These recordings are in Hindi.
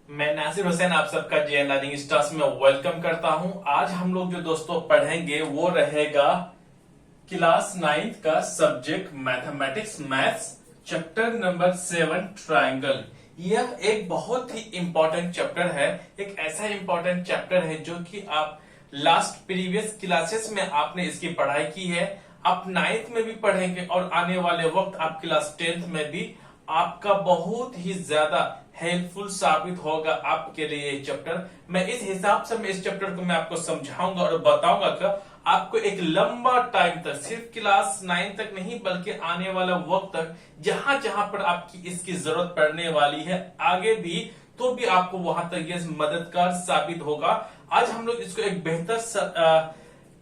मैं नासिर हुसैन आप सबका जे लर्निंग स्टार्स में वेलकम करता हूं। आज हम लोग जो दोस्तों पढ़ेंगे वो रहेगा क्लास 9th का subject mathematics maths chapter number 7 triangle. यह एक बहुत ही इंपॉर्टेंट चैप्टर है, एक ऐसा इंपॉर्टेंट चैप्टर है जो कि आप लास्ट प्रीवियस क्लासेस में आपने इसकी पढ़ाई की है, आप 9th में भी पढ़ेंगे और आने वाले वक्त आप क्लास 10th में भी आपका बहुत ही ज्यादा हेल्पफुल साबित होगा आपके लिए ये चैप्टर। मैं इस हिसाब से इस चैप्टर को मैं आपको समझाऊंगा और बताऊंगा कि आपको एक लंबा टाइम तक, सिर्फ क्लास 9 तक नहीं बल्कि आने वाला वक्त तक जहां जहां पर आपकी इसकी जरूरत पड़ने वाली है आगे भी, तो भी आपको वहां तक ये मददगार साबित होगा। आज हम लोग इसको एक बेहतर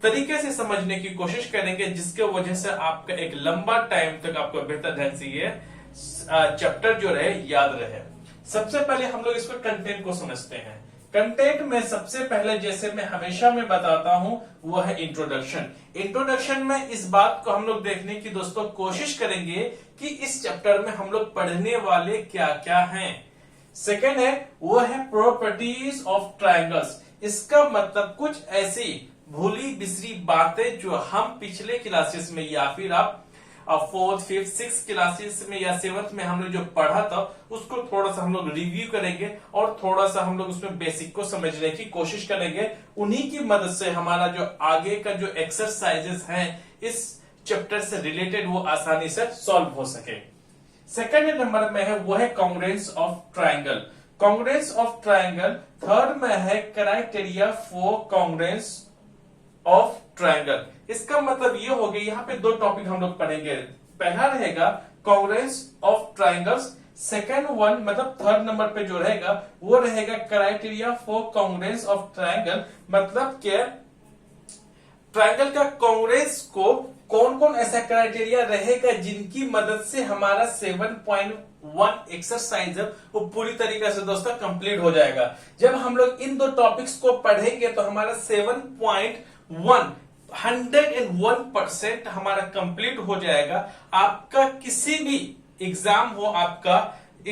तरीके से समझने की कोशिश करेंगे जिसके वजह से आपका एक लंबा टाइम तक आपको बेहतर ढंग से ये चैप्टर जो रहे याद रहे। सबसे पहले हम लोग इसको कंटेंट को समझते हैं। कंटेंट में सबसे पहले जैसे मैं हमेशा में बताता हूं वो है इंट्रोडक्शन। इंट्रोडक्शन में इस बात को हम लोग देखने की दोस्तों कोशिश करेंगे कि इस चैप्टर में हम लोग पढ़ने वाले क्या क्या हैं। सेकेंड है वो है प्रॉपर्टीज ऑफ ट्रायंगल्स। इसका मतलब कुछ ऐसी भूली बिसरी बातें जो हम पिछले क्लासेस में या फिर आप 4th 5th 6th क्लासेस में या 7th में हम लोग जो पढ़ा था उसको थोड़ा सा हम लोग रिव्यू करेंगे और थोड़ा सा हम लोग उसमें बेसिक को समझने की कोशिश करेंगे। उन्हीं की मदद से हमारा जो आगे का जो एक्सरसाइजेस हैं इस चैप्टर से रिलेटेड वो आसानी से सॉल्व हो सके। सेकेंड नंबर में है वो है congruence of triangle. Congruence of triangle. Third में है criteria for congruence of triangle. इसका मतलब ये हो गया, यहाँ पे दो टॉपिक हम लोग पढ़ेंगे। पहला रहेगा congruence of triangles, second one मतलब थर्ड नंबर पे जो रहेगा वो रहेगा criteria for congruence of triangle. मतलब क्या ट्रायंगल का कॉन्ग्रुएंस को कौन कौन ऐसा क्राइटेरिया रहेगा जिनकी मदद से हमारा 7.1 एक्सरसाइज है वो पूरी तरीके से दोस्तों कंप्लीट हो जाएगा। जब हम लोग इन दो टॉपिक्स को पढ़ेंगे तो हमारा 7.1 101% हमारा कंप्लीट हो जाएगा। आपका किसी भी एग्जाम हो आपका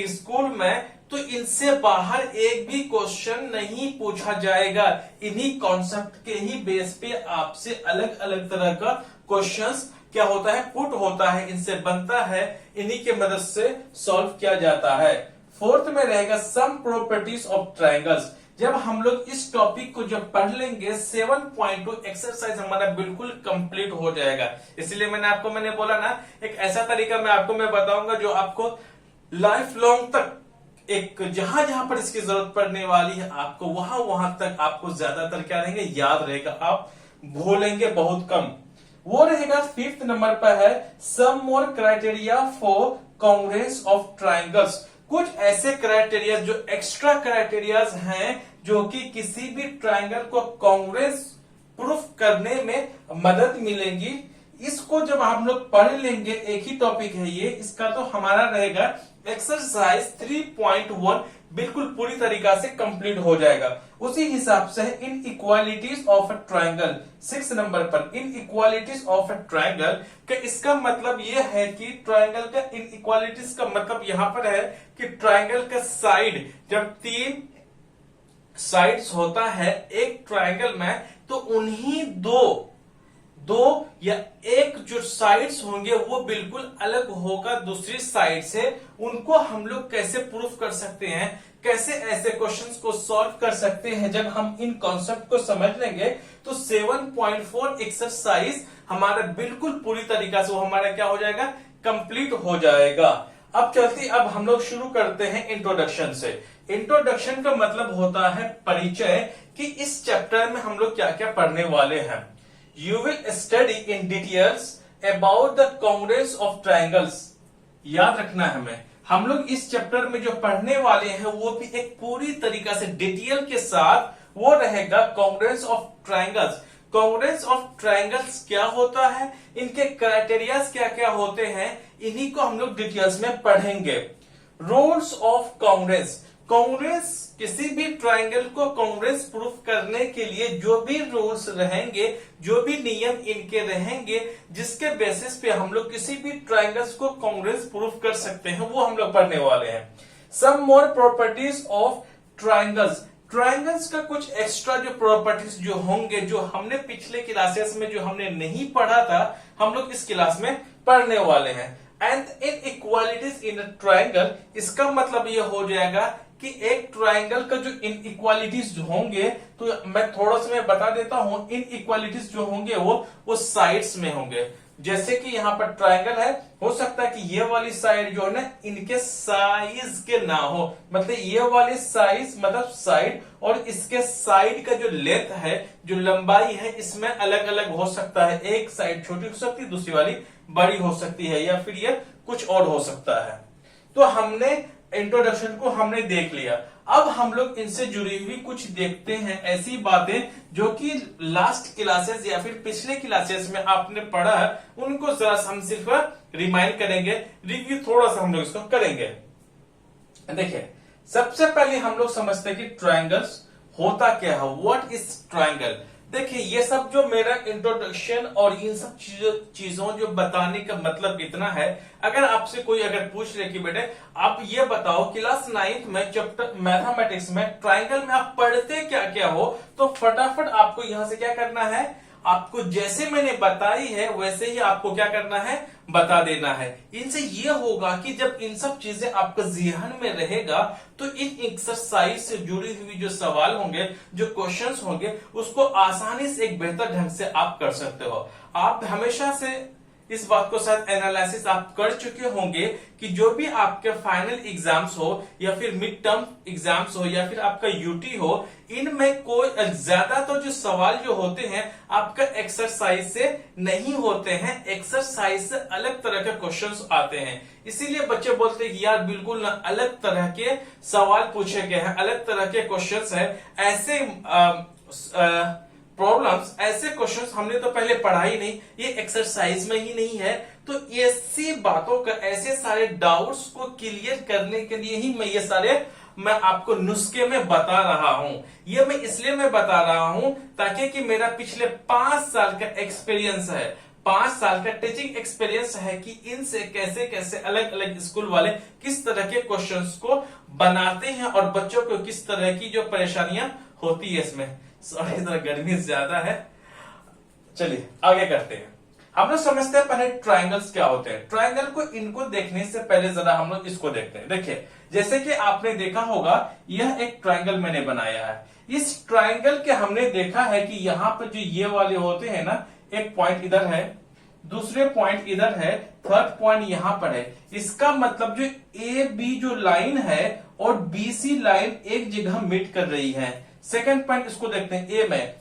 स्कूल में तो इनसे बाहर एक भी क्वेश्चन नहीं पूछा जाएगा। इन्हीं कॉन्सेप्ट के ही बेस पे आपसे अलग अलग तरह का क्वेश्चंस क्या होता है पुट होता है, इनसे बनता है, इन्हीं के मदद से सॉल्व किया जाता है। फोर्थ में रहेगा सम प्रॉपर्टीज ऑफ ट्रायंगल्स। जब हम लोग इस टॉपिक को जब पढ़ लेंगे 7.2 एक्सरसाइज हमारा बिल्कुल कंप्लीट हो जाएगा। इसलिए मैंने बोला ना एक ऐसा तरीका मैं बताऊंगा जो आपको लाइफ लॉन्ग तक एक जहां जहां पर इसकी जरूरत पड़ने वाली है आपको वहां वहां तक आपको ज्यादातर क्या रहेंगे याद रहेगा, आप भूलेंगे बहुत कम। वो रहेगा 5th नंबर पर है some more criteria for congruence of triangles. कुछ ऐसे क्राइटेरिया जो एक्स्ट्रा क्राइटेरियाज हैं जो कि किसी भी ट्रायंगल को कॉन्ग्रुएंस प्रूफ करने में मदद मिलेंगी। इसको जब हम लोग पढ़ लेंगे, एक ही टॉपिक है ये, इसका तो हमारा रहेगा एक्सरसाइज 3.1 बिल्कुल पूरी तरीका से कंप्लीट हो जाएगा। उसी हिसाब से inequalities of a triangle 6 number पर inequalities of a triangle का इसका मतलब यह है कि ट्रायंगल का इन इक्वालिटीज का मतलब यहां पर है कि ट्रायंगल का साइड जब 3 साइड्स होता है एक ट्रायंगल में तो उन्हीं दो या एक जो साइड्स होंगे वो बिल्कुल अलग होगा दूसरी साइड से। उनको हम लोग कैसे प्रूफ कर सकते हैं, कैसे ऐसे क्वेश्चंस को सॉल्व कर सकते हैं, जब हम इन कॉन्सेप्ट को समझ लेंगे तो 7.4 एक्सरसाइज हमारा बिल्कुल पूरी तरीका से वो हमारा क्या हो जाएगा कंप्लीट हो जाएगा। अब चलते अब हम लोग शुरू करते हैं इंट्रोडक्शन से। इंट्रोडक्शन का मतलब होता है परिचय कि इस चैप्टर में हम लोग क्या क्या पढ़ने वाले हैं। You will study in details about the congruence of triangles। याद रखना है हमें, हम लोग इस चैप्टर में जो पढ़ने वाले हैं वो भी एक पूरी तरीका से डिटेल के साथ वो रहेगा congruence of triangles. Congruence of triangles क्या होता है, इनके क्राइटेरियाज क्या क्या होते हैं, इन्हीं को हम लोग डिटेल्स में पढ़ेंगे। Rules of congruence. कॉन्ग्रुएंस किसी भी ट्रायंगल को कॉन्ग्रुएंस प्रूफ करने के लिए जो भी रूल्स रहेंगे, जो भी नियम इनके रहेंगे जिसके बेसिस पे हम लोग किसी भी ट्रायंगल्स को कॉन्ग्रुएंस प्रूफ कर सकते हैं वो हम लोग पढ़ने वाले हैं। सम मोर प्रॉपर्टीज ऑफ ट्राइंगल्स। ट्राइंगल्स का कुछ एक्स्ट्रा जो प्रॉपर्टीज जो होंगे, जो हमने पिछले क्लासेस में जो हमने नहीं पढ़ा था, हम लोग इस क्लास में पढ़ने वाले हैं। And inequalities in a triangle, इसका मतलब ये हो जाएगा कि एक ट्राइंगल का जो इनइक्वालिटीज होंगे, तो मैं थोड़ा सा मैं बता देता हूं, इनइक्वालिटीज जो होंगे वो साइड्स में होंगे। जैसे कि यहाँ पर ट्राइंगल है, हो सकता है कि ये वाली साइड जो है ना, इनके साइज के ना हो, मतलब ये वाली साइज मतलब साइड, और इसके साइड का जो लेंथ है, जो लंबाई है, इसमें अलग अलग हो सकता है। एक साइड छोटी हो सकती है, दूसरी वाली बड़ी हो सकती है, या फिर ये कुछ और हो सकता है। तो हमने इंट्रोडक्शन को हमने देख लिया। अब हम लोग इनसे जुड़ी हुई कुछ देखते हैं ऐसी बातें जो कि लास्ट क्लासेस या फिर पिछले क्लासेस में आपने पढ़ा है, उनको जरा हम सिर्फ रिमाइंड करेंगे, रिव्यू थोड़ा सा हम लोग इसको करेंगे। देखिए, सबसे पहले हम लोग समझते हैं कि ट्राइंगल्स होता क्या है, व्हाट इज ट्राइंगल। देखिए, ये सब जो मेरा इंट्रोडक्शन और इन सब चीजों जो बताने का मतलब इतना है, अगर आपसे कोई अगर पूछ ले कि बेटे आप ये बताओ क्लास 9th में चैप्टर मैथमेटिक्स में ट्राइंगल में आप पढ़ते क्या क्या हो, तो फटाफट आपको यहां से क्या करना है, आपको जैसे मैंने बताई है वैसे ही आपको क्या करना है, बता देना है। इनसे ये होगा कि जब इन सब चीजें आपका ज़हन में रहेगा, तो इन एक्सरसाइज से जुड़ी हुई जो सवाल होंगे, जो क्वेश्चंस होंगे, उसको आसानी से एक बेहतर ढंग से आप कर सकते हो। आप हमेशा से इस बात को शायद एनालिसिस आप कर चुके होंगे कि जो भी आपके फाइनल एग्जाम्स हो, या फिर मिड टर्म एग्जाम्स हो, या फिर आपका यूटी हो, इनमें कोई ज्यादातर जो सवाल जो होते हैं आपका एक्सरसाइज से नहीं होते हैं, एक्सरसाइज से अलग तरह के क्वेश्चंस आते हैं। इसीलिए बच्चे बोलते हैं कि यार बिल्कुल ना, अलग तरह के सवाल पूछे गए हैं, अलग तरह के क्वेश्चंस हैं, ऐसे प्रॉब्लम्स, ऐसे क्वेश्चंस हमने तो पहले पढ़ा ही नहीं, ये एक्सरसाइज में ही नहीं है। तो ऐसी बातों का, ऐसे सारे डाउट्स को क्लियर करने के लिए ही मैं आपको नुस्खे में बता रहा हूं। ये मैं इसलिए मैं बता रहा हूं ताकि कि मेरा पिछले 5 साल का एक्सपीरियंस है, 5 साल का टीचिंग एक्सपीरियंस है कि इनसे कैसे कैसे अलग अलग स्कूल वाले किस तरह के क्वेश्चंस को बनाते हैं और बच्चों को किस तरह की जो परेशानियां होती है इसमें। सॉरी, थोड़ा गर्मी ज्यादा है। चलिए आगे करते हैं। हम लोग समझते हैं पहले ट्राइंगल्स क्या होते हैं। ट्राइंगल को, इनको देखने से पहले जरा हम लोग इसको देखते हैं। देखिए, जैसे कि आपने देखा होगा, यह एक ट्राइंगल मैंने बनाया है। इस ट्राइंगल के हमने देखा है कि यहाँ पर जो ये वाले होते हैं ना, एक पॉइंट इधर है, दूसरे पॉइंट इधर है, थर्ड पॉइंट यहां पर है। इसका मतलब जो ए बी जो लाइन है और बी सी लाइन एक जगह मीट कर रही है। सेकंड पॉइंट इसको देखते हैं, ए में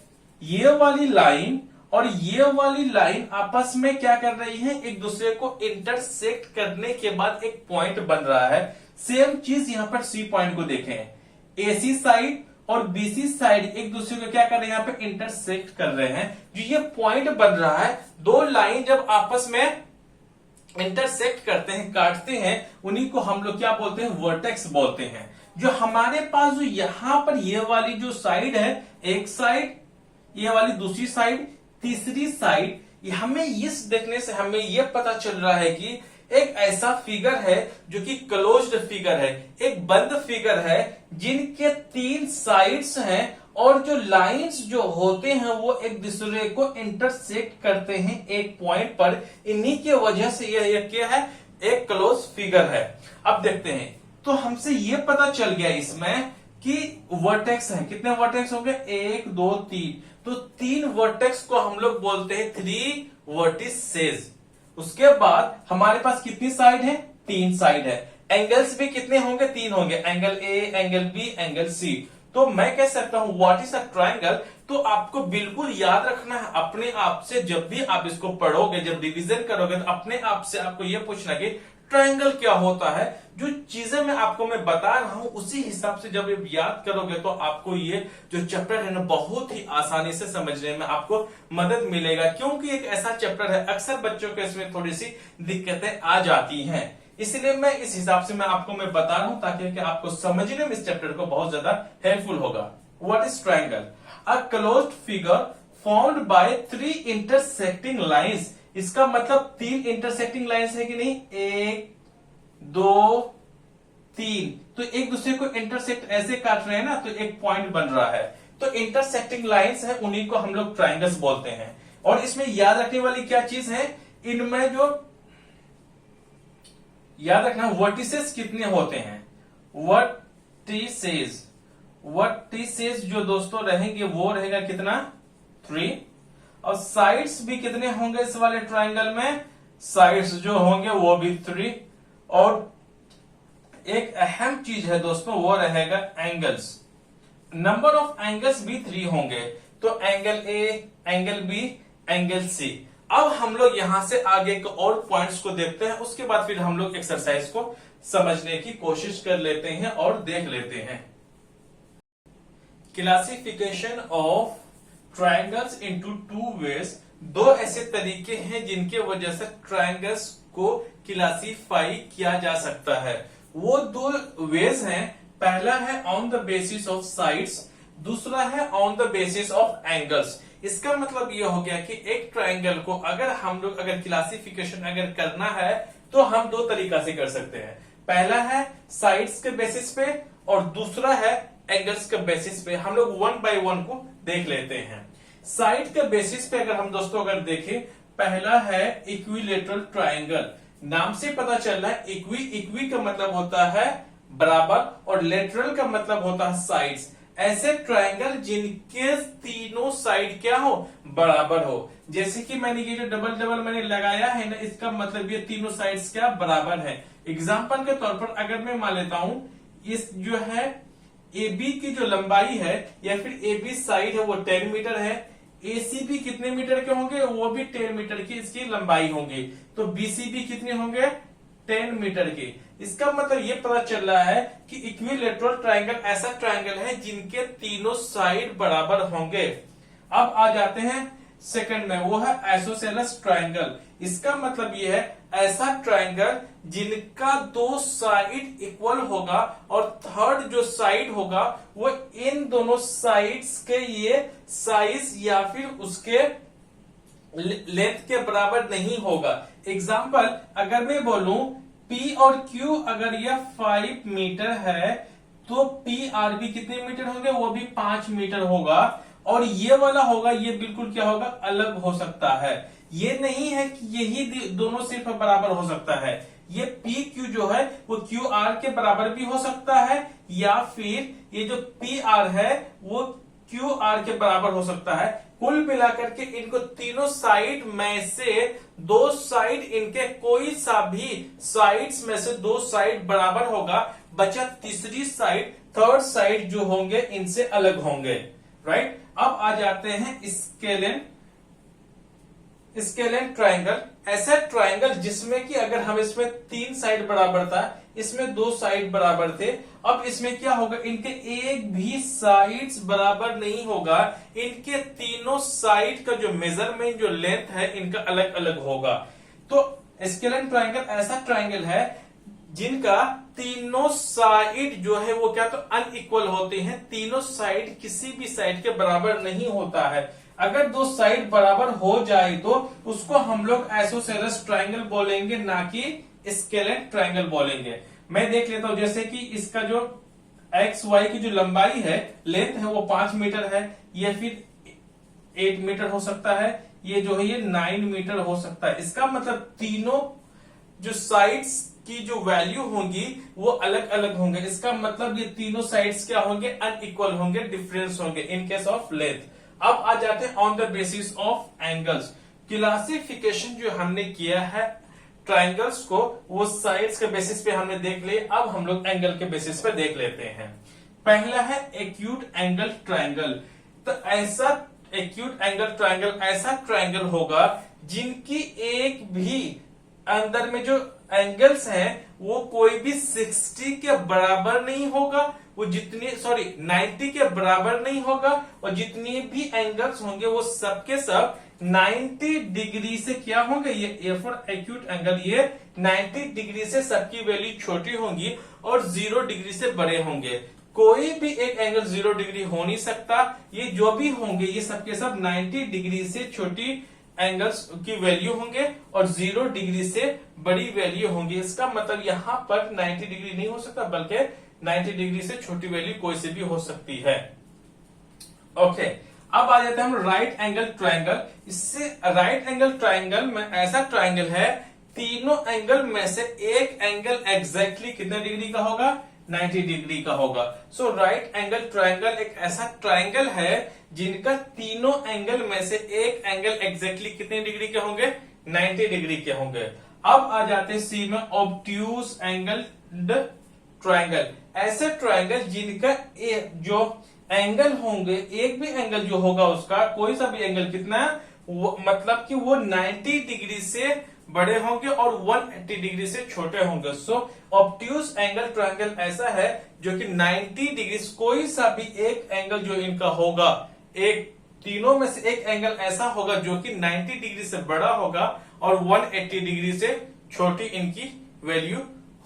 ये वाली लाइन और ये वाली लाइन आपस में क्या कर रही है, एक दूसरे को इंटरसेक्ट करने के बाद एक पॉइंट बन रहा है। सेम चीज यहां पर सी पॉइंट को देखें, एसी साइड और बीसी साइड एक दूसरे को क्या कर रहे हैं, यहाँ पे इंटरसेक्ट कर रहे हैं। जो ये पॉइंट बन रहा है, दो लाइन जब आपस में इंटरसेक्ट करते हैं, काटते हैं, उन्हीं को हम लोग क्या बोलते हैं, वर्टेक्स बोलते हैं। जो हमारे पास जो यहां पर ये वाली जो साइड है, एक साइड, ये वाली दूसरी साइड, तीसरी साइड, हमें इस देखने से हमें ये पता चल रहा है कि एक ऐसा फिगर है जो कि क्लोज्ड फिगर है, एक बंद फिगर है, जिनके 3 साइड्स हैं और जो लाइंस जो होते हैं वो एक दूसरे को इंटरसेक्ट करते हैं एक पॉइंट पर। इन्हीं की वजह से यह क्या है, एक क्लोज फिगर है। अब देखते हैं, तो हमसे ये पता चल गया इसमें कि वर्टेक्स है। कितने वर्टेक्स होंगे, 1 2 3। तो 3 वर्टेक्स को हम लोग बोलते हैं 3 वर्टिसेस। उसके बाद हमारे पास कितनी साइड है, 3 साइड है। एंगल्स भी कितने होंगे, 3 होंगे, angle A, angle B, angle C. तो मैं कह सकता हूं व्हाट इज अ ट्राइंगल। तो आपको बिल्कुल याद रखना है अपने आप से, जब भी आप इसको पढ़ोगे, जब रिवीजन करोगे, तो अपने आप से आपको यह पूछना कि ट्राइंगल क्या होता है। जो चीजें मैं आपको बता रहा हूं उसी हिसाब से जब याद करोगे तो आपको ये जो चैप्टर है ना, बहुत ही आसानी से समझने में आपको मदद मिलेगा। क्योंकि एक ऐसा चैप्टर है, अक्सर बच्चों को इसमें थोड़ी सी दिक्कतें आ जाती हैं, इसलिए मैं इस हिसाब से आपको बता रहा हूं ताकि कि आपको समझने में इस चैप्टर को बहुत ज्यादा हेल्पफुल होगा। What is triangle? A closed figure formed by 3 intersecting lines. इसका मतलब 3 इंटरसेक्टिंग लाइंस है कि नहीं, 1 2 3, तो एक दूसरे को इंटरसेक्ट ऐसे काट रहे हैं ना, तो एक पॉइंट बन रहा है। तो इंटरसेक्टिंग लाइंस है, उन्हीं को हम लोग ट्राइंगल्स बोलते हैं। और इसमें याद रखने वाली क्या चीज है, इनमें जो याद रखना वर्टिसेस कितने होते हैं, वर्टिसेस जो दोस्तों रहेंगे वो रहेगा कितना 3, और साइड्स भी कितने होंगे इस वाले ट्राइंगल में, साइड्स जो होंगे वो भी 3। और एक अहम चीज है दोस्तों वो रहेगा एंगल्स, नंबर ऑफ एंगल्स भी 3 होंगे, तो angle A, angle B, angle C. अब हम लोग यहां से आगे के और पॉइंट्स को देखते हैं, उसके बाद फिर हम लोग एक्सरसाइज को समझने की कोशिश कर लेते हैं और देख लेते हैं। Classification of triangles into 2 ways, 2 ऐसे तरीके हैं जिनके वजह से ट्राइंगल्स को क्लासीफाई किया जा सकता है। वो 2 वेज हैं, पहला है on the basis of sides, दूसरा है on the basis of angles. इसका मतलब ये हो गया कि एक ट्राइंगल को अगर हम लोग क्लासिफिकेशन अगर करना है तो हम 2 तरीका से कर सकते हैं। पहला है साइड्स के बेसिस पे और दूसरा है एंगल्स के बेसिस पे। हम लोग 1 बाय 1 को देख लेते हैं। साइड के बेसिस पे अगर हम दोस्तों अगर देखें, पहला है इक्विलेटरल ट्राइंगल। नाम से पता चल रहा है इक्वी का मतलब होता है बराबर और लेटरल का मतलब होता है साइड्स। ऐसे ट्राइंगल जिनके तीनों साइड क्या हो, बराबर हो। जैसे कि मैंने ये जो डबल मैंने लगाया है ना, इसका मतलब ये तीनों साइड्स क्या बराबर है। एग्जांपल के तौर पर अगर मैं मान लेता हूं, इस जो है ए बी की जो लंबाई है या फिर ए बी साइड है वो 10 मीटर है, एसी भी कितने मीटर के होंगे, वो भी 10 मीटर की इसकी लंबाई होंगी, तो बीसी भी कितने होंगे 10 मीटर के। इसका मतलब ये पता चल रहा है कि इक्विलेटरल ट्राइंगल ऐसा ट्राइंगल है जिनके तीनों साइड बराबर होंगे। अब आ जाते हैं सेकंड में, वो है आइसोसेलेस ट्राइंगल। इसका मतलब ये है ऐसा ट्राइंगल जिनका 2 साइड इक्वल होगा और थर्ड जो साइड होगा वो इन दोनों साइड्स के ये साइज या फिर उसके लेंथ के बराबर नहीं होगा। एग्जाम्पल अगर मैं बोलूं P और Q अगर यह 5 मीटर है तो P R भी कितने मीटर होंगे, वो भी 5 मीटर होगा। और ये वाला होगा, ये बिल्कुल क्या होगा, अलग हो सकता है। ये नहीं है कि यही दोनों सिर्फ बराबर हो सकता है। ये P Q जो है वो Q R के बराबर भी हो सकता है, या फिर ये जो P R है वो Q R के बराबर हो सकता है। कुल मिलाकर के इनको तीनों साइड में से 2 साइड इनके कोई सा भी साइड्स में से 2 साइड बराबर होगा, बचा तीसरी साइड, थर्ड साइड जो होंगे इनसे अलग होंगे। राइट। अब आ जाते हैं स्केलेन ट्राइंगल। ऐसा ट्राइंगल जिसमें कि अगर हम इसमें 3 साइड बराबर था, इसमें 2 साइड बराबर थे। अब इसमें क्या होगा, इनके एक भी साइड्स बराबर नहीं होगा, इनके तीनों साइड का जो मेजरमेंट जो लेंथ है इनका अलग अलग होगा। तो स्केलेन ट्राइंगल ऐसा ट्राइंगल है जिनका तीनों साइड जो है वो क्या तो अनइक्वल होते हैं, तीनों साइड किसी भी साइड के बराबर नहीं होता है। अगर 2 साइड बराबर हो जाए तो उसको हम लोग आइसोसेलेस ट्राइंगल बोलेंगे, ना कि स्केलेन ट्राइंगल बोलेंगे। मैं देख लेता हूं, जैसे कि इसका जो एक्स वाई की जो लंबाई है, लेंथ है वो 5 मीटर है, या फिर 8 मीटर हो सकता है, ये जो है ये 9 मीटर हो सकता है। इसका मतलब तीनों जो साइड्स की जो वैल्यू होंगी वो अलग अलग होंगे। इसका मतलब ये तीनों साइड्स क्या होंगे, अनइक्वल होंगे, डिफरेंस होंगे इन केस ऑफ लेंथ। अब आ जाते हैं on the basis of angles. Classification जो हमने किया है ट्राइंगल्स को, वो साइड्स के बेसिस पे हमने देख लिए। अब हम लोग एंगल के बेसिस पे देख लेते हैं। पहला है एक्यूट एंगल ट्राइंगल। तो ऐसा एक्यूट एंगल ट्राइंगल ऐसा ट्राइंगल होगा जिनकी एक भी अंदर में जो एंगल्स हैं वो कोई भी 60 के बराबर नहीं होगा, वो जितनी 90 के बराबर नहीं होगा, और जितनी भी एंगल्स होंगे वो सबके सब 90 डिग्री से क्या होंगे, ये फॉर एक्यूट एंगल, ये 90 डिग्री से सबकी वैल्यू छोटी होंगी और 0 डिग्री से बड़े होंगे। कोई भी एक एंगल 0 डिग्री हो नहीं सकता। ये जो भी होंगे ये सबके सब 90 डिग्री से छोटी एंगल्स की वैल्यू होंगे और 0 डिग्री से बड़ी वैल्यू होंगी। इसका मतलब यहां पर 90 डिग्री नहीं हो सकता, बल्कि 90 डिग्री से छोटी वैल्यू कोई से भी हो सकती है। ओके, अब आ जाते हैं हम राइट एंगल ट्रायंगल। इससे राइट एंगल ट्रायंगल में ऐसा ट्रायंगल है, तीनों एंगल में से एक एंगल एग्जैक्टली कितने डिग्री का होगा, 90 डिग्री का होगा। सो राइट एंगल ट्रायंगल एक ऐसा ट्रायंगल है जिनका तीनों एंगल में से एक एंगल एग्जैक्टली कितने डिग्री के होंगे, 90 डिग्री के होंगे। अब आ जाते हैं सी में ऑब्ट्यूज एंगल ट्रायंगल। ऐसे ट्रायंगल जिनका जो एंगल होंगे, एक भी एंगल जो होगा उसका कोई सा भी एंगल कितना मतलब कि वो 90 डिग्री से बड़े होंगे और 180 डिग्री से छोटे होंगे। सो ऑब्ट्यूज एंगल ट्रायंगल ऐसा है जो कि 90 डिग्री, कोई सा भी एक एंगल जो इनका होगा, एक तीनों में से एक एंगल ऐसा होगा जो कि 90 डिग्री से बड़ा होगा और 180 डिग्री से छोटी इनकी वैल्यू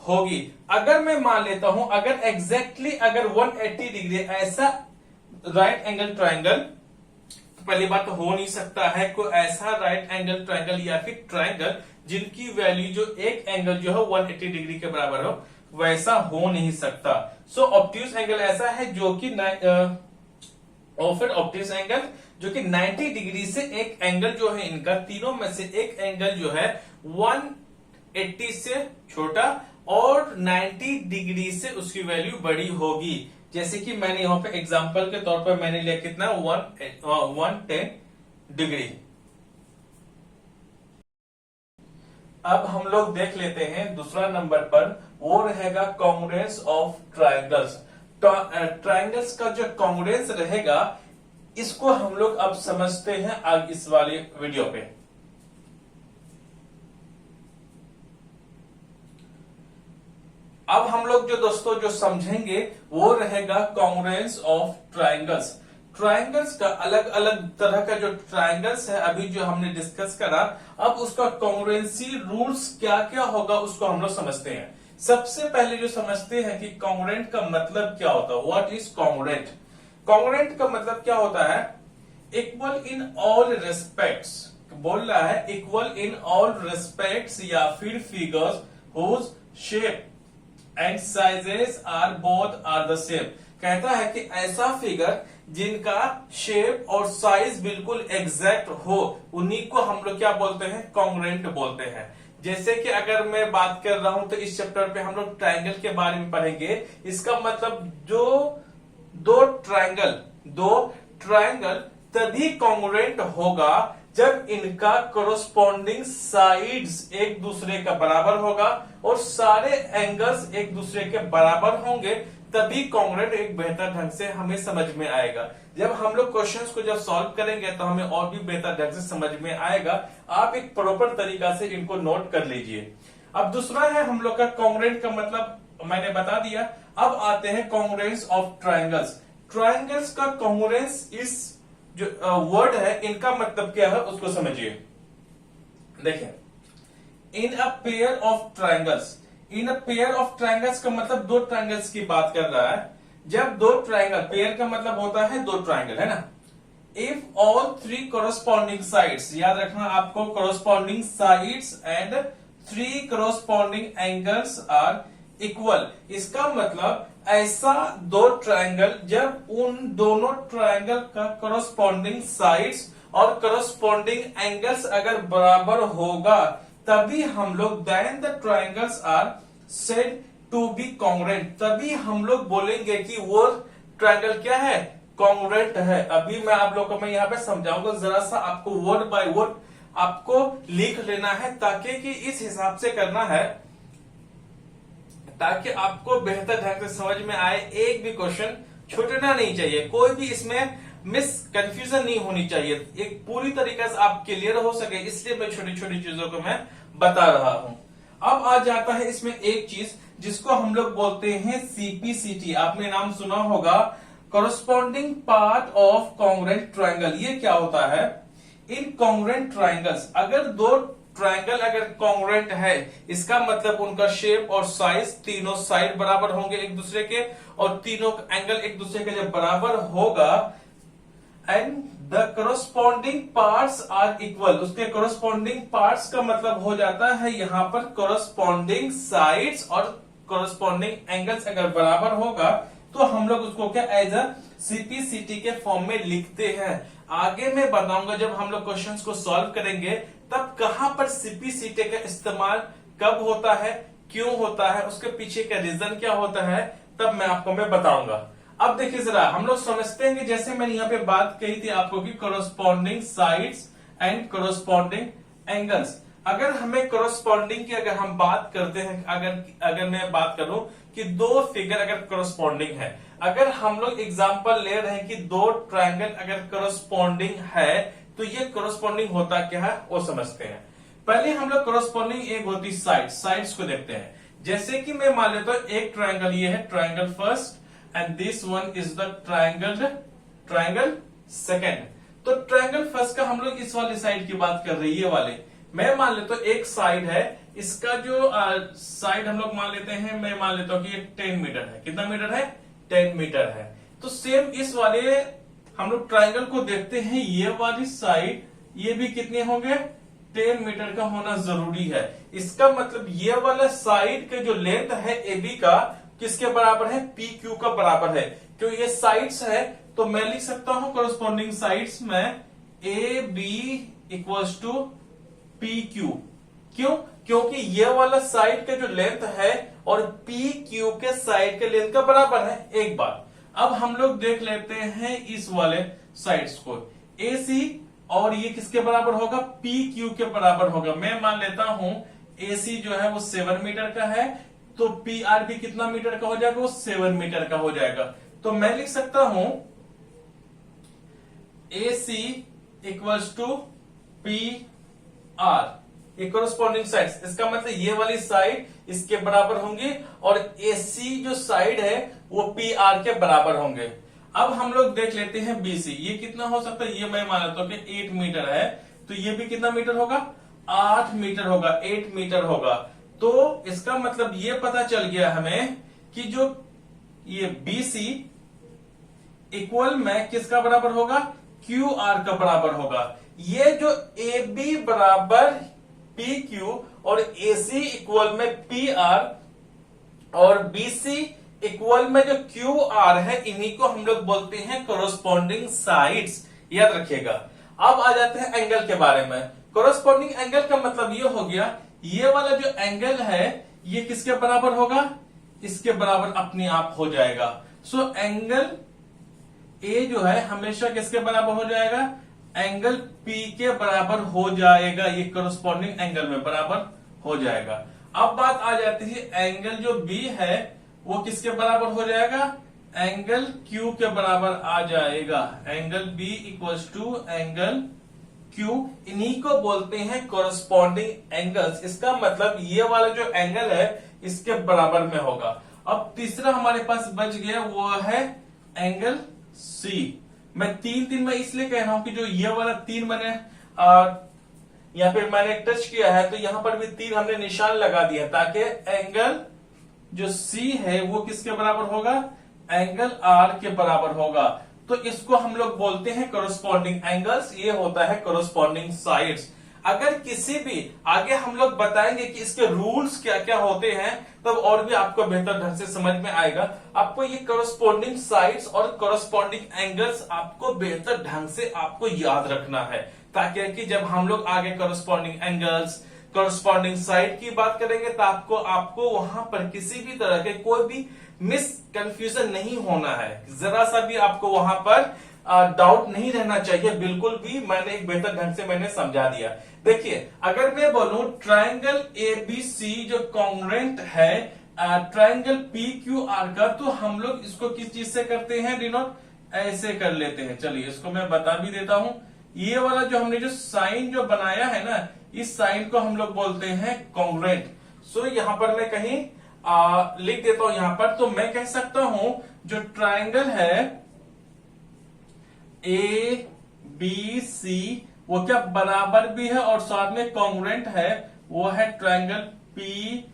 होगी। अगर मैं मान लेता हूं अगर एग्जैक्टली अगर 180 डिग्री ऐसा राइट एंगल ट्रायंगल, तो पहली बात तो हो नहीं सकता है कोई ऐसा राइट एंगल ट्रायंगल या फिर ट्रायंगल जिनकी वैल्यू जो एक एंगल जो है 180 डिग्री के बराबर हो, वैसा हो नहीं सकता। सो ऑब्ट्यूज एंगल ऐसा है जो कि और फिर ऑब्ट्यूज एंगल जो कि 90 डिग्री से एक एंगल जो है इनका तीनों में से एक एंगल जो है 180 से छोटा और 90 डिग्री से उसकी वैल्यू बड़ी होगी। जैसे कि मैंने यहां पे एग्जांपल के तौर पर मैंने लिया कितना 110 डिग्री। अब हम लोग देख लेते हैं दूसरा नंबर पर, वो रहेगा कॉन्ग्रुएंस ऑफ ट्रायंगल्स। ट्रायंगल्स का जो कॉन्ग्रुएंस रहेगा इसको हम लोग अब समझते हैं आज इस वाले वीडियो पे। अब हम लोग जो दोस्तों जो समझेंगे वो रहेगा कॉन्ग्रुएंस ऑफ ट्रायंगल्स। ट्रायंगल्स का अलग अलग तरह का जो ट्रायंगल्स है अभी जो हमने डिस्कस करा, अब उसका कॉन्ग्रुएंसी रूल्स क्या क्या होगा उसको हम लोग समझते हैं। सबसे पहले जो समझते हैं कि कॉन्ग्रुएंट का मतलब क्या होता है, व्हाट इज कॉन्ग्रुएंट। कॉन्ग्रुएंट का मतलब क्या होता है, इक्वल इन ऑल रेस्पेक्ट्स, बोल रहा है इक्वल इन ऑल रेस्पेक्ट्स या फिर figures whose shape and sizes are both are the same. कहता है कि ऐसा फिगर जिनका शेप और साइज बिल्कुल एग्जैक्ट हो, उन्हीं को हम लोग क्या बोलते हैं, कॉन्ग्रुएंट बोलते हैं। जैसे कि अगर मैं बात कर रहा हूं तो इस चैप्टर पे हम लोग ट्रायंगल के बारे में पढ़ेंगे। इसका मतलब जो दो ट्रायंगल तभी कॉन्ग्रुएंट होगा जब इनका कोरोस्पोंडिंग साइड्स एक दूसरे का बराबर होगा और सारे एंगल्स एक दूसरे के बराबर होंगे, तभी कॉन्ग्रुएंट एक बेहतर ढंग से हमें समझ में आएगा। जब हम लोग क्वेश्चंस को जब सॉल्व करेंगे तो हमें और भी बेहतर ढंग से समझ में आएगा। आप एक प्रॉपर तरीका से इनको नोट कर लीजिए। अब दूसरा है हम लोग का कॉन्ग्रुएंट का मतलब मैंने बता दिया। अब आते हैं कॉन्ग्रुएंस ऑफ ट्रायंगल्स। ट्रायंगल्स का कॉन्ग्रुएंस इस जो वर्ड है इनका मतलब क्या है उसको समझिए। देखिए, in a pair of triangles, in a pair of triangles का मतलब दो ट्रायंगल्स की बात कर रहा है। जब दो ट्रायंगल, पेयर का मतलब होता है दो ट्रायंगल, है ना। If all three corresponding sides, याद रखना आपको, corresponding sides and three corresponding angles are equal. इसका मतलब ऐसा दो ट्रायंगल जब उन दोनों ट्रायंगल का कोरोस्पॉन्डिंग साइड्स और कोरोस्पॉन्डिंग एंगल्स अगर बराबर होगा, तभी हम लोग then the triangles are said to be congruent. तभी हम लोग बोलेंगे कि वो ट्रायंगल क्या है, कॉन्ग्रुएंट है। अभी मैं आप लोगों को मैं यहाँ पे समझाऊंगा, जरा सा आपको वर्ड बाय वर्ड आपको लिख लेना है, ताकि कि इस हिसाब से करना है ताकि आपको बेहतर ढंग से समझ में आए। एक भी क्वेश्चन छूटना नहीं चाहिए, कोई भी इसमें मिस कंफ्यूजन नहीं होनी चाहिए, एक पूरी तरीके से आप क्लियर हो सके, इसलिए मैं छोटी छोटी चीजों को मैं बता रहा हूं। अब आ जाता है इसमें एक चीज जिसको हम लोग बोलते हैं सीपीसीटी। आपने नाम सुना होगा, corresponding part of congruent triangle. ये क्या होता है, इन कॉन्ग्रुएंट ट्रायंगल्स, अगर दो ट्रायंगल अगर कॉन्ग्रुएंट है, इसका मतलब उनका शेप और साइज तीनों साइड बराबर होंगे एक दूसरे के, और तीनों एंगल एक दूसरे के जब बराबर होगा, and the corresponding parts are equal, उसके कॉरस्पॉन्डिंग पार्ट्स का मतलब हो जाता है यहाँ पर कॉरस्पॉन्डिंग साइड्स और कॉरस्पॉन्डिंग एंगल्स अगर बराबर होगा तो हम लोग उसको क्या एज अ सीपीसीटी के फॉर्म में लिखते हैं। आगे मैं बताऊंगा जब हम लोग क्वेश्चंस को सॉल्व करेंगे तब कहां पर सीपीसीटी का इस्तेमाल कब होता है, क्यों होता है, उसके पीछे का रीजन क्या होता है, तब मैं आपको बताऊंगा। अब देखिए जरा हम लोग समझते हैं कि जैसे मैंने यहाँ पे बात कही थी आपको कि corresponding sides and corresponding angles. अगर हमें कॉरस्पॉन्डिंग की अगर हम बात करते हैं, अगर मैं बात करूं कि दो फिगर अगर कॉरस्पॉन्डिंग है, अगर हम लोग एग्जांपल ले रहे हैं कि दो ट्रायंगल अगर कॉरस्पॉन्डिंग है तो ये कॉरस्पॉन्डिंग होता क्या है वो समझते हैं। पहले हम लोग कॉरस्पॉन्डिंग एक होती साइड्स को देखते हैं। जैसे कि मैं मान लेता हूं एक ट्रायंगल ये है triangle first and this one is the triangle second. तो ट्रायंगल फर्स्ट का हम लोग इस वाली साइड की बात कर रहे हैं, ये वाले मैं मान लेता हूं एक साइड है, इसका जो साइड हम लोग मान लेते हैं, मैं मान लेता हूं कि ये 10 मीटर है। कितना मीटर है? 10 मीटर है। तो सेम इस वाले हम लोग ट्रायंगल को देखते हैं, ये वाली साइड ये भी कितने होंगे? 10 मीटर का होना जरूरी है। इसका मतलब ये वाला साइड का जो लेंथ है AB का किसके बराबर है? PQ का बराबर है। क्यों ये साइड्स है तो मैं लिख सकता हूं कॉरस्पॉन्डिंग साइड्स में AB इक्वल्स टू PQ। क्यों? क्योंकि ये वाला साइड का जो लेंथ है और PQ के साइड के लेंथ का बराबर है। एक बात अब हम लोग देख लेते हैं इस वाले साइड्स को, AC और ये किसके बराबर होगा? PQ के बराबर होगा। मैं मान लेता हूं AC जो है वो 7 मीटर का है तो PR भी कितना मीटर का हो जाएगा? वो 7 मीटर का हो जाएगा। तो मैं लिख सकता हूं AC इक्वल्स टू PR, ये कॉरस्पॉन्डिंग साइड्स। इसका मतलब ये वाली साइड इसके बराबर होंगी और AC जो साइड है वो PR के बराबर होंगे। अब हम लोग देख लेते हैं BC, ये कितना हो सकता है? ये मैं मान लेता हूं कि 8 मीटर है तो ये भी कितना मीटर होगा? 8 मीटर होगा, 8 मीटर होगा। तो इसका मतलब ये पता चल गया हमें कि जो ये BC इक्वल में किसका बराबर होगा? QR का बराबर होगा। ये जो AB बराबर PQ और AC इक्वल में PR और BC इक्वल में जो QR है, इन्हीं को हम लोग बोलते हैं कॉरस्पॉन्डिंग साइड्स। याद रखिएगा। अब आ जाते हैं एंगल के बारे में। कॉरस्पॉन्डिंग एंगल का मतलब ये हो गया, ये वाला जो एंगल है ये किसके बराबर होगा? इसके बराबर अपने आप हो जाएगा। सो एंगल A जो है हमेशा किसके बराबर हो जाएगा? एंगल P के बराबर हो जाएगा। ये कॉरस्पॉन्डिंग एंगल में बराबर हो जाएगा। अब बात आ जाती है एंगल जो B है वो किसके बराबर हो जाएगा? एंगल Q के बराबर आ जाएगा। Angle B equals to angle Q, इन्हीं को बोलते हैं कॉरस्पॉन्डिंग एंगल्स। इसका मतलब ये वाला जो एंगल है इसके बराबर में होगा। अब तीसरा हमारे पास बच गया वो है एंगल C। मैं तीन मैं इसलिए कह रहा हूं कि जो ये वाला 3 मैंने यहाँ पे मैंने टच किया है तो यहां पर भी 3 हमने निशान लगा दिया ताकि एंगल जो C है वो किसके बराबर होगा? एंगल R के बराबर होगा। तो इसको हम लोग बोलते हैं कॉरस्पॉन्डिंग एंगल्स। ये होता है कॉरस्पॉन्डिंग साइड्स। अगर किसी भी आगे हम लोग बताएंगे कि इसके रूल्स क्या क्या होते हैं तब और भी आपको बेहतर ढंग से समझ में आएगा। आपको ये कॉरस्पॉन्डिंग साइड्स और कॉरस्पॉन्डिंग एंगल्स आपको बेहतर ढंग से आपको याद रखना है ताकि जब हम लोग आगे कॉरस्पॉन्डिंग एंगल्स कॉरस्पॉन्डिंग साइड की बात करेंगे तो आपको वहां पर किसी भी तरह के कोई भी मिस कंफ्यूजन नहीं होना है। जरा सा भी आपको वहां पर डाउट नहीं रहना चाहिए बिल्कुल भी। मैंने एक बेहतर ढंग से मैंने समझा दिया। देखिए अगर मैं बोलूं ट्रायंगल ABC जो कॉन्ग्रुएंट है ट्रायंगल PQR का, तो हम लोग इसको किस चीज से करते हैं डिनोट? ऐसे कर लेते हैं। चलिए इसको मैं बता भी देता हूं। ये वाला जो हमने जो साइन जो बनाया है ना, इस साइन को हम लोग बोलते हैं कॉन्ग्रुएंट। सो यहां पर मैं कहीं लिख देता हूं यहां पर, तो मैं कह सकता हूं जो ट्रायंगल है ABC वो क्या बराबर भी है और साथ में कॉन्ग्रुएंट है, वो है ट्रायंगल PQR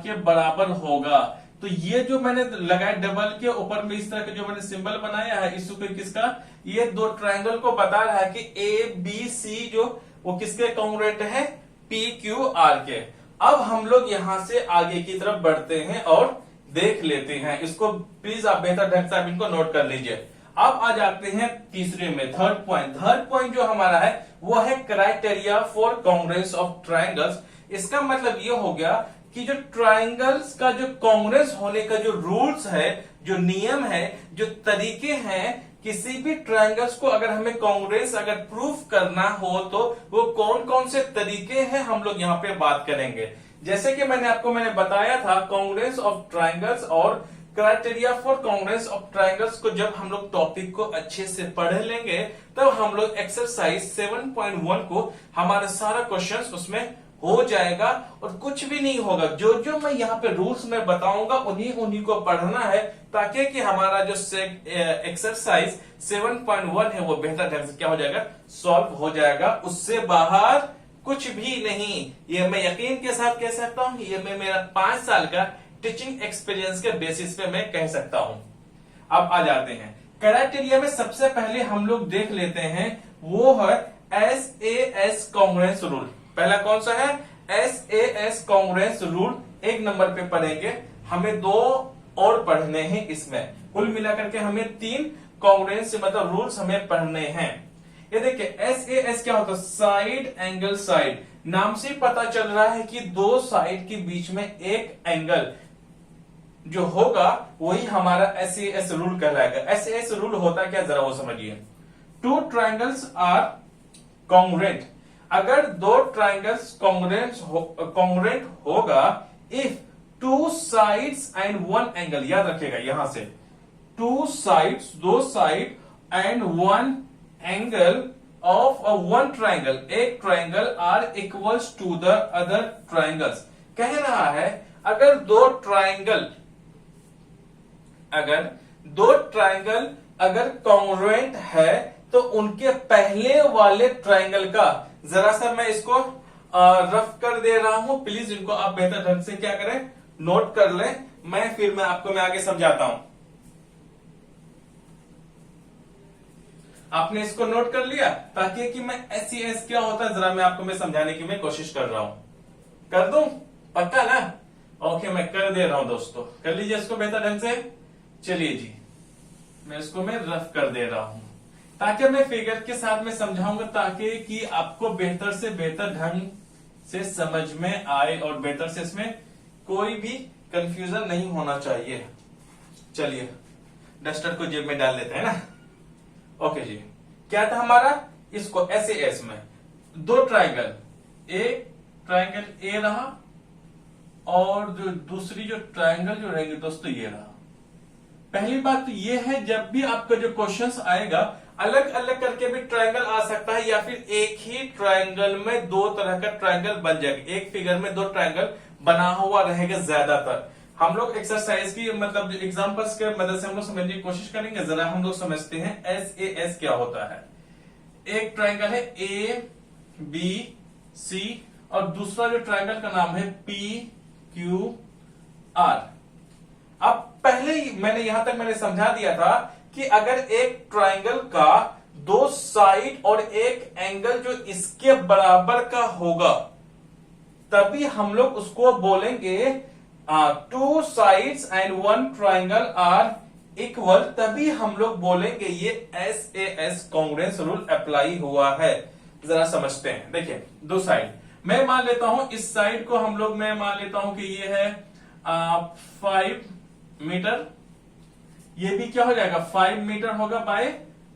के बराबर होगा। तो ये जो मैंने लगाया डबल के ऊपर में इस तरह का जो मैंने सिंबल बनाया है, इसको किसका, ये दो ट्रायंगल को बता रहा है कि ए बी सी जो वो किसके कॉन्ग्रुएंट है, पी क्यू आर के। अब हम लोग यहां से आगे की तरफ बढ़ते हैं और देख लेते हैं इसको। प्लीज आप बेहतर ढंग से आप इनको नोट कर लीजिए। अब आ जाते हैं तीसरे में, थर्ड पॉइंट। थर्ड पॉइंट जो हमारा है वो है criteria for congruence of triangles. इसका मतलब ये हो गया कि जो ट्रायंगल्स का जो कॉन्ग्रुएंस होने का जो रूल्स है, जो नियम है, जो तरीके हैं, किसी भी ट्रायंगल्स को अगर हमें कॉन्ग्रुएंस अगर प्रूफ करना हो तो वो कौन कौन से तरीके हैं हम लोग यहाँ पे बात करेंगे। जैसे कि मैंने बताया था कॉन्ग्रुएंस ऑफ ट्रायंगल्स और criteria for congruence of triangles को जब हम लोग टॉपिक को अच्छे से पढ़ लेंगे तब हम लोग एक्सरसाइज 7.1 को हमारा सारा क्वेश्चंस उसमें हो जाएगा और कुछ भी नहीं होगा। जो जो मैं यहाँ पे रूल्स में बताऊंगा उन्हीं को पढ़ना है ताकि कि हमारा जो एक्सरसाइज 7.1 है वो बेहतर ढंग से क्या हो जाएगा, सॉल्व हो जाएगा। उससे बाहर कुछ भी नहीं, ये मैं यकीन के साथ कह सकता हूं, ये मैं मेरा 5 साल का टीचिंग एक्सपीरियंस के बेसिस पे मैं कह सकता हूं। अब आ जाते हैं क्राइटेरिया में। सबसे पहले हम लोग देख लेते हैं वो है SAS कॉन्ग्रुएंस रूल। पहला कौन सा है, SAS कॉन्ग्रुएंस रूल। 1 नंबर पे पढ़ेंगे, हमें 2 और पढ़ने हैं इसमें, कुल मिलाकर के हमें 3 कॉन्ग्रुएंस मतलब रूल्स हमें पढ़ने हैं। ये देखिए SAS क्या होता है, साइड एंगल साइड। नाम से पता चल रहा है कि 2 साइड के बीच में एक एंगल जो होगा वही हमारा SAS रूल कहलाएगा। SAS रूल होता क्या, जरा वो समझिए। 2 ट्रायंगल्स आर कॉन्ग्रुएंट, अगर 2 ट्रायंगल्स कॉन्ग्रुएंट होगा इफ 2 साइड्स एंड 1 एंगल। याद रखिएगा यहां से 2 sides, 2 side and 1 angle of a 1 triangle, एक triangle are equals to the other triangles. कह रहा है अगर 2 ट्रायंगल अगर कॉन्ग्रुएंट है तो उनके पहले वाले ट्रायंगल का, जरा सा मैं इसको रफ कर दे रहा हूं, प्लीज इनको आप बेहतर ढंग से क्या करें, नोट कर लें। फिर मैं आपको आगे समझाता हूं। आपने इसको नोट कर लिया ताकि कि मैं SAS क्या होता है जरा मैं आपको समझाने की मैं कोशिश कर रहा हूं। कर दूं, पक्का ना? ओके, मैं कर दे रहा हूं दोस्तों, कर लीजिए इसको बेहतर ढंग से। चलिए जी, मैं इसको रफ कर दे रहा हूं ताकि मैं फिगर के साथ में समझाऊंगा ताकि कि आपको बेहतर से बेहतर ढंग से समझ में आए और बेहतर से इसमें कोई भी कंफ्यूजन नहीं होना चाहिए। चलिए डस्टर को जेब में डाल लेते हैं ना। ओके जी, क्या था हमारा, इसको SAS में 2 ट्रायंगल, एक ट्रायंगल A रहा और जो दूसरी जो ट्रायंगल जो रहेंगे दोस्तों ये रहा। पहली बात तो ये है जब भी आपका जो क्वेश्चंस आएगा अलग अलग करके भी ट्रायंगल आ सकता है या फिर एक ही ट्रायंगल में 2 तरह का ट्रायंगल बन जाएगा। एक फिगर में 2 ट्रायंगल बना हुआ रहेगा ज्यादातर। हम लोग एक्सरसाइज की मतलब एग्जांपल्स के मदद से हम लोग समझने की कोशिश करेंगे। जरा हम लोग समझते हैं SAS क्या होता है। एक ट्रायंगल है ABC और दूसरा जो ट्रायंगल का नाम है PQR। अब पहले ही मैंने मैंने समझा दिया था कि अगर एक ट्रायंगल का 2 साइड और एक एंगल जो इसके बराबर का होगा तभी हम लोग उसको बोलेंगे 2 sides and 1 triangle are equal, तभी हम लोग बोलेंगे ये SAS कॉन्ग्रुएंस रूल अप्लाई हुआ है। जरा समझते हैं। देखिए 2 साइड, मैं मान लेता हूं इस साइड को हम लोग मैं मान लेता हूं कि ये है 5 मीटर, ये भी क्या हो जाएगा 5 मीटर होगा by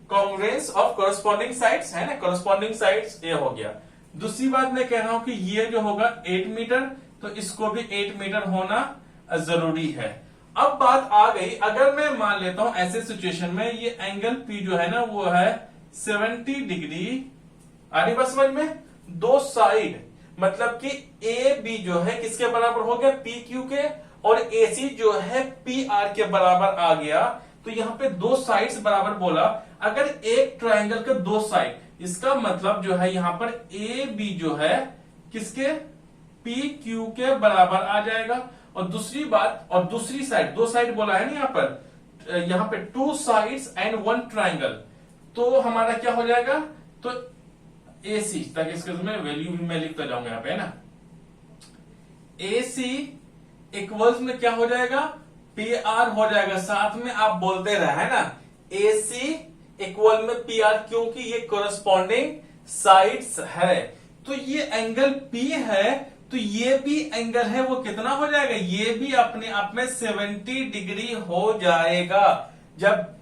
congruence of corresponding sides, है ना, कोरस्पॉन्डिंग साइड्स ये हो गया। दूसरी बात मैं कह रहा हूं कि ये जो होगा 8 मीटर, तो इसको भी 8 मीटर होना जरूरी है। अब बात आ गई, अगर मैं मान लेता हूं ऐसे सिचुएशन में ये एंगल P जो है ना वो है 70 डिग्री। आ रही बात समझ में? 2 साइड मतलब कि AB जो है किसके बराबर हो गया, PQ के, और AC जो है PR के बराबर आ गया। तो यहां पे 2 साइड्स बराबर बोला। अगर एक ट्रायंगल के 2 साइड, इसका मतलब जो है यहां पर AB जो है किसके, PQ के बराबर आ जाएगा और दूसरी बात, और दूसरी साइड, दो साइड बोला है ना यहाँ पे 2 साइड्स एंड 1 ट्राइंगल, तो हमारा क्या हो जाएगा, तो AC, ताकि इसके में वैल्यू भी मैं लिखता जाऊंगा यहाँ पे, है ना। AC इक्वल्स में क्या हो जाएगा, PR हो जाएगा, साथ में आप बोलते रहे, है ना। AC इक्वल में PR, क्योंकि ये कोरस्पॉन्डिंग साइड्स है। तो ये एंगल P है, तो ये भी एंगल है, वो कितना हो जाएगा, ये भी अपने आप में 70 डिग्री हो जाएगा। जब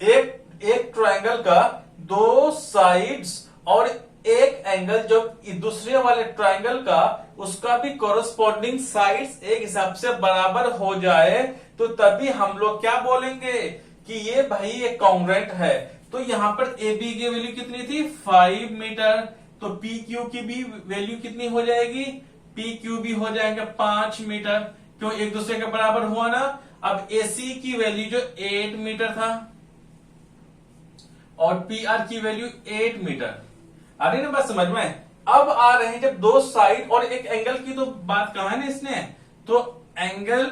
एक ट्रायंगल का 2 साइड्स और एक एंगल जो दूसरे वाले ट्रायंगल का उसका भी कोरस्पॉन्डिंग साइड्स एक हिसाब से बराबर हो जाए, तो तभी हम लोग क्या बोलेंगे कि ये भाई ये कॉन्ग्रुएंट है। तो यहां पर AB की वैल्यू कितनी थी, 5 मीटर, तो PQ की भी वैल्यू कितनी हो जाएगी, PQ भी हो जाएंगे 5 मीटर, क्यों, एक दूसरे के बराबर हुआ ना। अब AC की वैल्यू जो 8 मीटर था और PR की वैल्यू 8 मीटर, आ रही ना बात समझ में। अब आ रहे हैं जब 2 साइड और एक एंगल की तो बात कहा है ना इसने, तो angle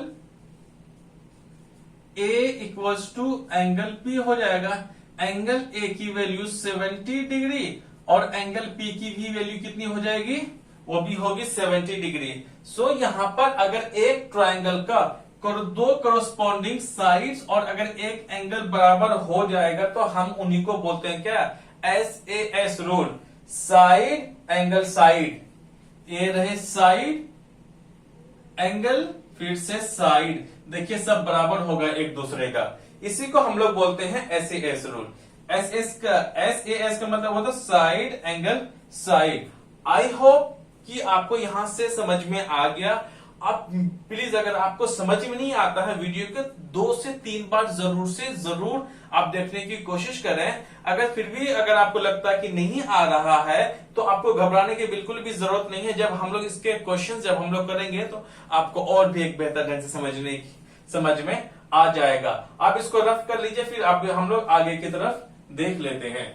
A equals to angle P हो जाएगा। एंगल A की वैल्यू 70 डिग्री और एंगल P की भी वैल्यू कितनी हो जाएगी, वो भी होगी 70 डिग्री। सो यहां पर अगर एक ट्रायंगल का 2 कोरस्पॉन्डिंग साइड्स और अगर एक एंगल बराबर हो जाएगा तो हम उन्हीं को बोलते हैं क्या, SAS rule, side angle side, ये रहे साइड एंगल, फिर से साइड, देखिए सब बराबर होगा एक दूसरे का, इसी को हम लोग बोलते हैं SAS रूल। SAS का मतलब होता है side angle side. I hope कि आपको यहां से समझ में आ गया। आप प्लीज अगर आपको समझ में नहीं आता है वीडियो के 2 से 3 बार जरूर आप देखने की कोशिश करें। अगर फिर भी अगर आपको लगता है कि नहीं आ रहा है तो आपको घबराने की बिल्कुल भी जरूरत नहीं है। जब हम लोग इसके क्वेश्चंस जब हम लोग करेंगे तो आपको और भी एक बेहतर ढंग से समझ में आ जाएगा। आप इसको रफ कर लीजिए, फिर आप हम लोग आगे की तरफ देख लेते हैं।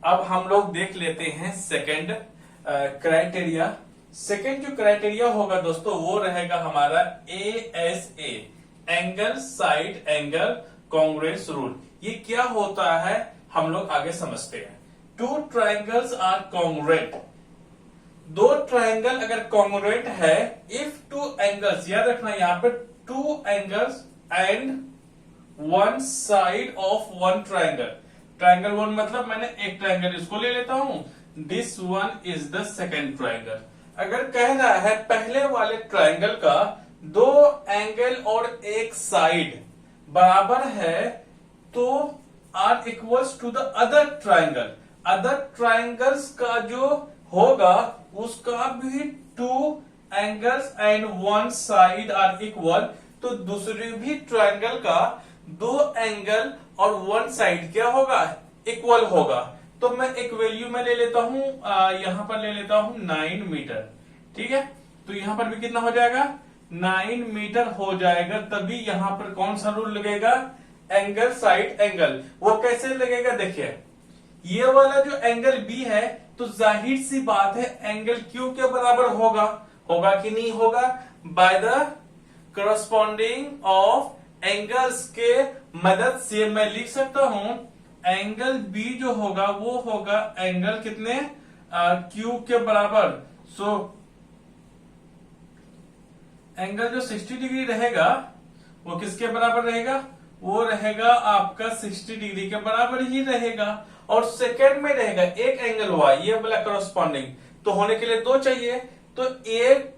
अब हम लोग देख लेते हैं सेकंड क्राइटेरिया। सेकंड जो क्राइटेरिया होगा दोस्तों वो रहेगा हमारा ASA, angle side angle congruence rule. ये क्या होता है हम लोग आगे समझते हैं। 2 ट्राइंगल्स आर कॉन्ग्रुएंट, 2 ट्राइंगल अगर कॉन्ग्रुएंट है, इफ 2 एंगल्स, याद रखना यहां पर 2 angles and 1 side of 1 triangle. Triangle 1 मतलब मैंने एक ट्राइंगल इसको ले लेता हूं, this one is the second triangle. अगर कह रहा है पहले वाले ट्राइंगल का 2 एंगल और एक साइड बराबर है तो are equals to the other triangle, other triangles का जो होगा उसका भी 2 angles and 1 side are equal, तो दूसरे भी ट्राइंगल का 2 एंगल और 1 साइड क्या होगा, इक्वल होगा। तो मैं एक वैल्यू में ले लेता हूं, यहां पर ले लेता हूं 9 मीटर, ठीक है। तो यहां पर भी कितना हो जाएगा, 9 मीटर हो जाएगा। तभी यहां पर कौन सा रूल लगेगा, एंगल साइड एंगल। वो कैसे लगेगा, देखिए ये वाला जो एंगल B है तो जाहिर सी बात है एंगल Q के बराबर होगा, होगा कि नहीं होगा, by the corresponding of angles के मदद से मैं लिख सकता हूं एंगल B जो होगा वो होगा एंगल कितने, Q के बराबर। सो एंगल जो 60 डिग्री रहेगा वो किसके बराबर रहेगा, वो रहेगा आपका 60 डिग्री के बराबर ही रहेगा। और सेकेंड में रहेगा एक एंगल हुआ ये वाला करस्पॉन्डिंग, तो होने के लिए 2 चाहिए, तो एक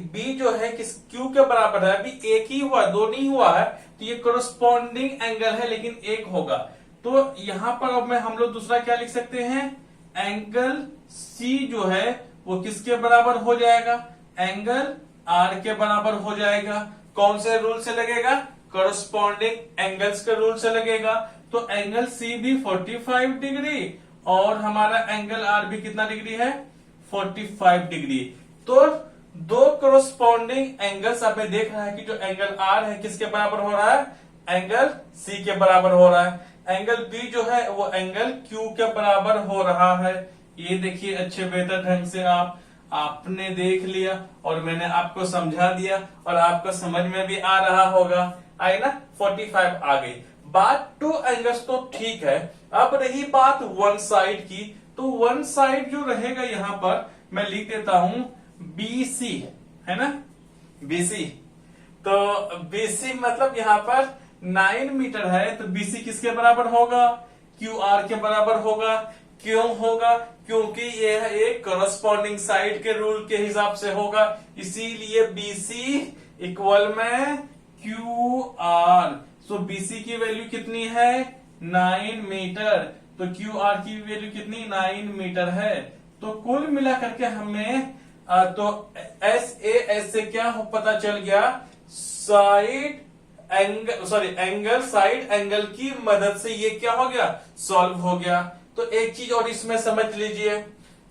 B जो है किस Q के बराबर है, अभी एक ही हुआ 2 नहीं हुआ है, तो ये करस्पॉन्डिंग एंगल है लेकिन एक होगा। तो यहां पर अब में हम लोग दूसरा क्या लिख सकते हैं, एंगल C जो है वो किसके बराबर हो जाएगा, एंगल R के बराबर हो जाएगा। कौन से रूल से लगेगा, करस्पॉन्डिंग एंगल्स के रूल से लगेगा। तो एंगल C भी 45 डिग्री और हमारा एंगल R भी कितना डिग्री है, 45 डिग्री। तो 2 करस्पॉन्डिंग एंगल्स आप देख रहा है कि जो एंगल R है किसके बराबर हो रहा है, एंगल C के बराबर हो रहा है। एंगल B जो है वो एंगल Q के बराबर हो रहा है। ये देखिए अच्छे बेहतर ढंग से आप आपने देख लिया और मैंने आपको समझा दिया और आपको समझ में भी आ रहा होगा। आई ना, 45 आ गई। बात टू एंगल्स तो ठीक है। अब रही बात वन साइड की, तो वन साइड जो रहेगा यहां पर मैं लिख देता हूं BC, है ना, BC। तो BC मतलब यहां पर 9 मीटर है, तो BC किसके बराबर होगा? QR के बराबर होगा। क्यों होगा? क्योंकि यह एक करस्पॉन्डिंग साइड के रूल के हिसाब से होगा, इसीलिए BC इक्वल में QR। सो BC की वैल्यू कितनी है? 9 मीटर। तो QR की वैल्यू कितनी? 9 मीटर है। तो कुल मिलाकर के हमें तो SAS से क्या पता चल गया? Side angle, sorry angle, side angle की मदद से ये क्या हो गया? सॉल्व हो गया। तो एक चीज और इसमें समझ लीजिए,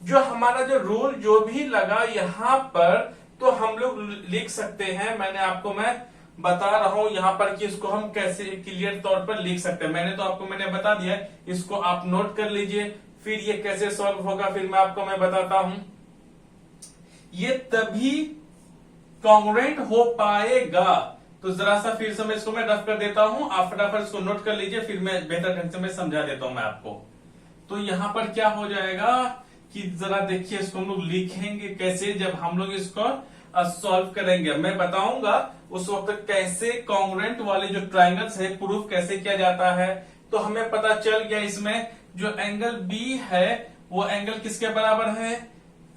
जो हमारा जो रूल जो भी लगा यहां पर, तो हम लोग लिख सकते हैं। मैं बता रहा हूं यहां पर कि इसको हम कैसे क्लियर तौर पर लिख सकते हैं। मैंने बता दिया, इसको आप नोट कर लीजिए। फिर ये कैसे सॉल्व होगा फिर मैं बताता हूं। ये तभी कॉन्ग्रुएंट हो पाएगा। तो जरा सा फिर से इसको मैं रफ कर देता हूं, आप फटाफट इसको नोट कर लीजिए, फिर मैं बेहतर ढंग से मैं समझा देता हूं मैं आपको। तो यहां पर क्या हो जाएगा कि जरा देखिए, इसको हम लोग लिखेंगे कैसे जब हम लोग इसको सॉल्व करेंगे। मैं बताऊंगा उस वक्त कैसे कॉन्ग्रुएंट वाले जो ट्राइंगल्स है प्रूफ कैसे किया जाता है। तो हमें पता चल गया इसमें जो एंगल बी है वो एंगल किसके बराबर है?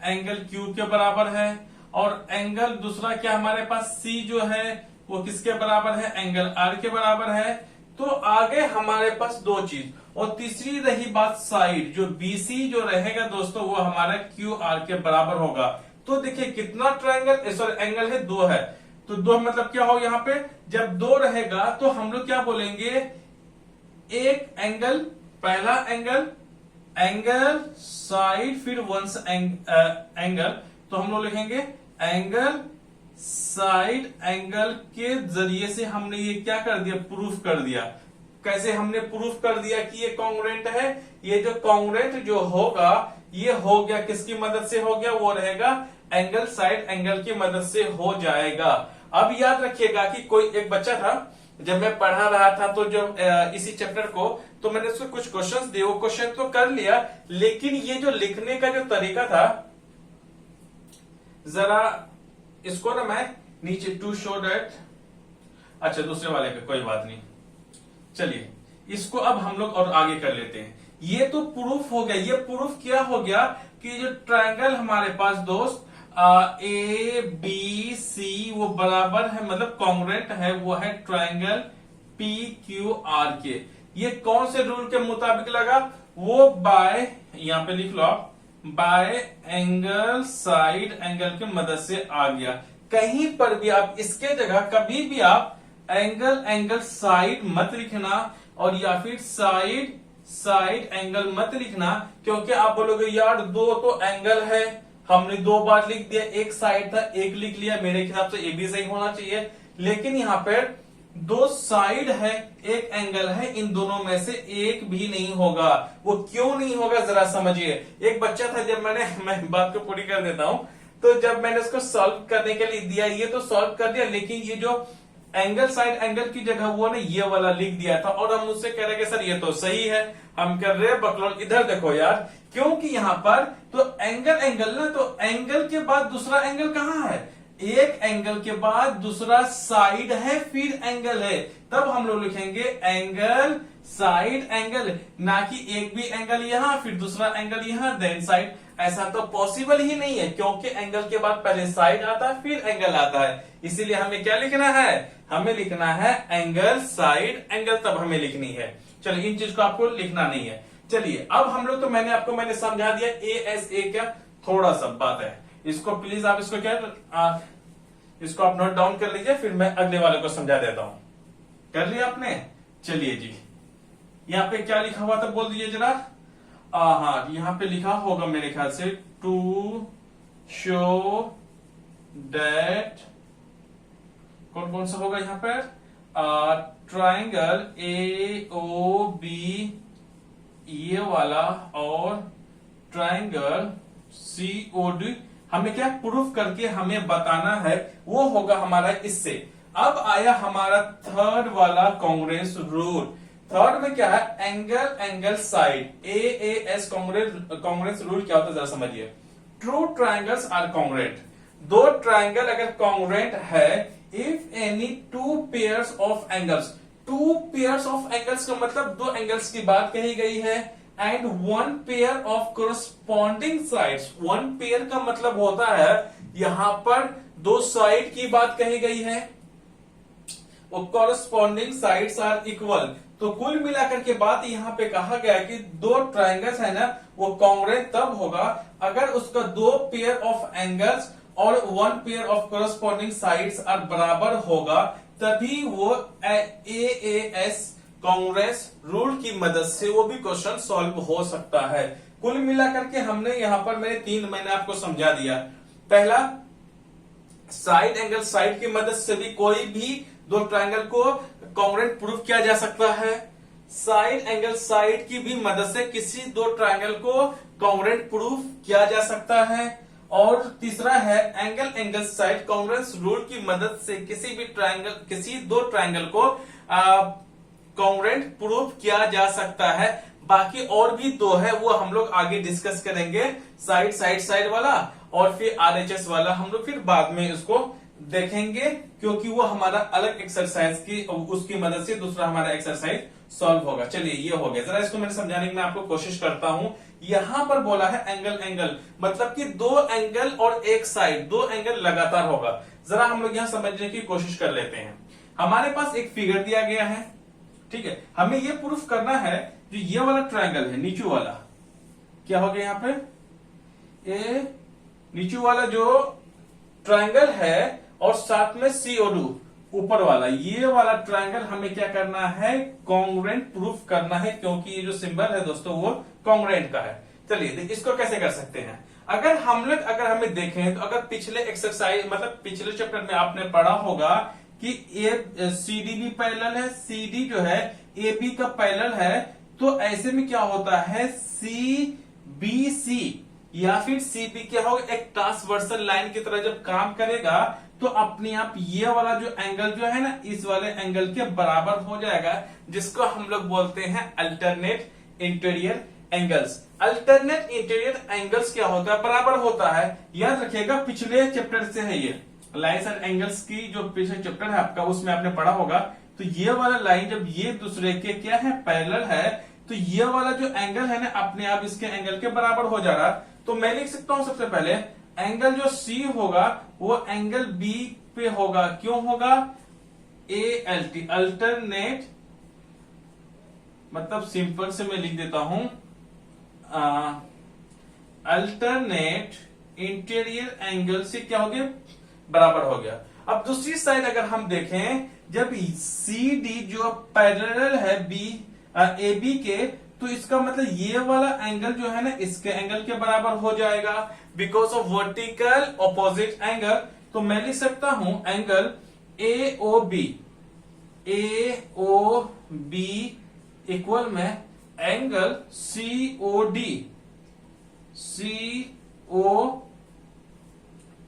एंगल क्यू के बराबर है। और एंगल दूसरा क्या हमारे पास सी जो है वो किसके बराबर है? एंगल आर के बराबर है। तो आगे हमारे पास दो चीज, और तीसरी रही बात साइड, जो BC जो रहेगा दोस्तों वो हमारा QR के बराबर होगा। तो देखिए कितना ट्रायंगल, सॉरी एंगल है, दो है। तो दो मतलब क्या हो, यहाँ पे जब दो रहेगा तो हम लोग क्या बोलेंगे? एक एंगल, पहला एंगल साइड, फिर वंस एंगल। तो हम लोग लिखेंगे एंगल साइड एंगल के जरिए से हमने ये क्या कर दिया? प्रूफ कर दिया। कैसे हमने प्रूफ कर दिया कि ये कॉन्ग्रुएंट है? ये जो कॉन्ग्रुएंट जो होगा ये हो गया किसकी मदद से हो गया? वो रहेगा एंगल साइड एंगल की मदद से हो जाएगा। अब याद रखिएगा कि कोई एक बच्चा था, जब मैं पढ़ा रहा था तो जब इसी चैप्टर को, तो मैंने उसको कुछ क्वेश्चंस दिए, वो क्वेश्चन तो कर लिया, लेकिन ये जो लिखने का जो तरीका था, जरा इसको ना मैं नीचे टू शो डेट, अच्छा दूसरे वाले पे कोई बात नहीं, चलिए इसको अब हम लोग और आगे कर लेते हैं। ये तो प्रूफ हो गया। ये प्रूफ क्या हो गया कि जो ट्रायंगल हमारे पास दोस्त ABC वो बराबर है, मतलब कॉन्ग्रुएंट है, वो है ट्रायंगल PQR के। ये कौन से रूल के मुताबिक लगा? वो बाय, यहां पे लिख लो आप, बाय एंगल साइड एंगल की मदद से आ गया। कहीं पर भी आप इसके जगह कभी भी आप एंगल साइड मत लिखना, और या फिर साइड एंगल मत लिखना, क्योंकि आप बोलोगे यार दो तो एंगल है, हमने दो बार लिख दिया, एक साइड था एक लिख लिया, मेरे हिसाब से ये भी सही होना चाहिए। लेकिन यहाँ पर दो साइड है एक एंगल है, इन दोनों में से एक भी नहीं होगा। वो क्यों नहीं होगा जरा समझिए। एक बच्चा था, जब मैं बात को पूरी कर देता हूं, तो जब मैंने उसको सॉल्व करने के लिए दिया, ये तो सॉल्व कर दिया, लेकिन ये जो एंगल साइड एंगल की जगह वो ने ये वाला लिख दिया था, और हम उससे कह रहे कि सर ये तो सही है। हम कर रहे बकलोल, इधर देखो यार, क्योंकि यहां पर तो एंगल ना, तो एंगल के बाद दूसरा एंगल कहां है? एक एंगल के बाद दूसरा साइड है, फिर एंगल है, तब हम लोग लिखेंगे एंगल साइड एंगल, ना कि एक भी एंगल यहां फिर दूसरा एंगल यहां देन साइड। ऐसा तो पॉसिबल ही नहीं है, क्योंकि एंगल के बाद पहले साइड आता है फिर एंगल आता है। इसीलिए हमें क्या लिखना है? हमें लिखना है एंगल साइड एंगल, तब हमें लिखनी है। चलिए इन चीज को आपको लिखना नहीं है। चलिए अब हम लोग, तो मैंने समझा दिया ASA क्या थोड़ा सा बात है, इसको प्लीज आप इसको क्या इसको आप नोट डाउन कर लीजिए, फिर मैं अगले वाले को समझा देता हूं। कर लिया आपने? चलिए जी, यहाँ पे क्या लिखा हुआ था बोल दीजिए जरा। हाँ, यहाँ पे लिखा होगा मेरे ख्याल से, टू शो दैट, कौन सा होगा यहाँ पर? ट्राइंगल AOB ये वाला और ट्राइंगल COD हमें क्या प्रूफ करके हमें बताना है, वो होगा हमारा इससे। अब आया हमारा थर्ड वाला कांग्रेस रूल। थर्ड में क्या है, angle angle side, AAS Congress rule क्या होता है जरा समझिए। ट्रू ट्रायंगल्स आर कॉन्ग्रेंट, दो ट्रायंगल अगर कॉन्ग्रेंट है, if any two pairs of angles, two pairs of angles का मतलब दो एंगल्स की बात कही गई है, and one pair of corresponding sides, one pair का मतलब होता है यहां पर दो साइड की बात कही गई है, कोरस्पॉन्डिंग साइड्स आर इक्वल। तो कुल मिलाकर के बात यहां पे कहा गया कि दो ट्रायंगल्स है ना, वो कॉन्ग्रेंट तब होगा अगर उसका दो पेयर ऑफ एंगल्स और one pair of corresponding sides are बराबर होगा, तभी वो AAS कांग्रेस रूल की मदद से वो भी क्वेश्चन सॉल्व हो सकता है। कुल मिलाकर के हमने यहां पर मैंने आपको समझा दिया। पहला, साइड एंगल साइड की मदद से भी कोई भी दो ट्रायंगल को कॉन्ग्रेंट प्रूफ किया जा सकता है। साइड एंगल साइड की भी मदद से किसी दो ट्रायंगल को कॉन्ग्रेंट प्रूफ किया जा सकता है। और तीसरा है, angle angle side Congress rule की मदद से किसी भी ट्रायंगल, किसी दो ट्रायंगल को कॉन्ग्रेंट प्रूफ किया जा सकता है। बाकी और भी दो है, वो हम लोग आगे डिस्कस करेंगे, साइड साइड साइड वाला और फिर RHS वाला हम लोग फिर बाद में इसको देखेंगे, क्योंकि वो हमारा अलग एक्सरसाइज की उसकी मदद से दूसरा हमारा एक्सरसाइज सॉल्व होगा। चलिए ये हो गया, जरा इसको मैंने समझाने की मैं आपको कोशिश करता हूं। यहां पर बोला है एंगल एंगल, मतलब कि दो एंगल और एक साइड, दो एंगल लगातार होगा। जरा हम लोग यहां समझने की कोशिश कर लेते हैं। हमारे पास एक फिगर दिया गया है, ठीक है, हमें यह प्रूफ करना है जो ये वाला ट्रायंगल है नीचू वाला, क्या हो गया यहां पे, ये नीचू वाला जो ट्रायंगल है और साथ में CO2 ऊपर वाला, ये वाला ट्रायंगल हमें क्या करना है, कॉन्ग्रेंट प्रूफ करना है, क्योंकि ये जो सिंबल है दोस्तों वो कॉन्ग्रेंट का है। चलिए इसको कैसे कर सकते हैं, अगर हमें देखें तो अगर पिछले एक्सरसाइज मतलब पिछले चैप्टर में आपने पढ़ा होगा कि CD भी पैरेलल है, CD जो है AB का पैरेलल है, तो ऐसे में क्या होता है, CBC या फिर CB क्या होगा, एक ट्रांसवर्सल लाइन की तरह जब काम करेगा तो अपने आप ये वाला जो एंगल जो है ना, इस वाले एंगल के बराबर हो जाएगा, जिसको हम लोग बोलते हैं alternate interior angles. Alternate interior angles क्या होता है, बराबर होता है। याद रखिएगा पिछले चैप्टर से है ये, लाइन्स एंड एंगल्स की जो पिछले चैप्टर है आपका, उसमें आपने पढ़ा होगा। तो ये वाला लाइन जब ये दूसरे के क्या है, पैरेलल है, तो ये वाला जो एंगल है ना, अपने आप इसके एंगल के बराबर हो जा रहा। तो मैं लिख सकता हूं सबसे पहले, एंगल जो C होगा वो एंगल B पे होगा, क्यों होगा, ALT, अल्टरनेट, मतलब सिंपल से मैं लिख देता हूं, अल्टरनेट इंटीरियर एंगल से क्या हो गया, बराबर हो गया। अब दूसरी साइड अगर हम देखें, जब CD जो पैरेलल है AB के, तो इसका मतलब ये वाला एंगल जो है ना, इसके एंगल के बराबर हो जाएगा, because of vertical opposite angle. तो मैं लिख सकता हूं एंगल AOB इक्वल में एंगल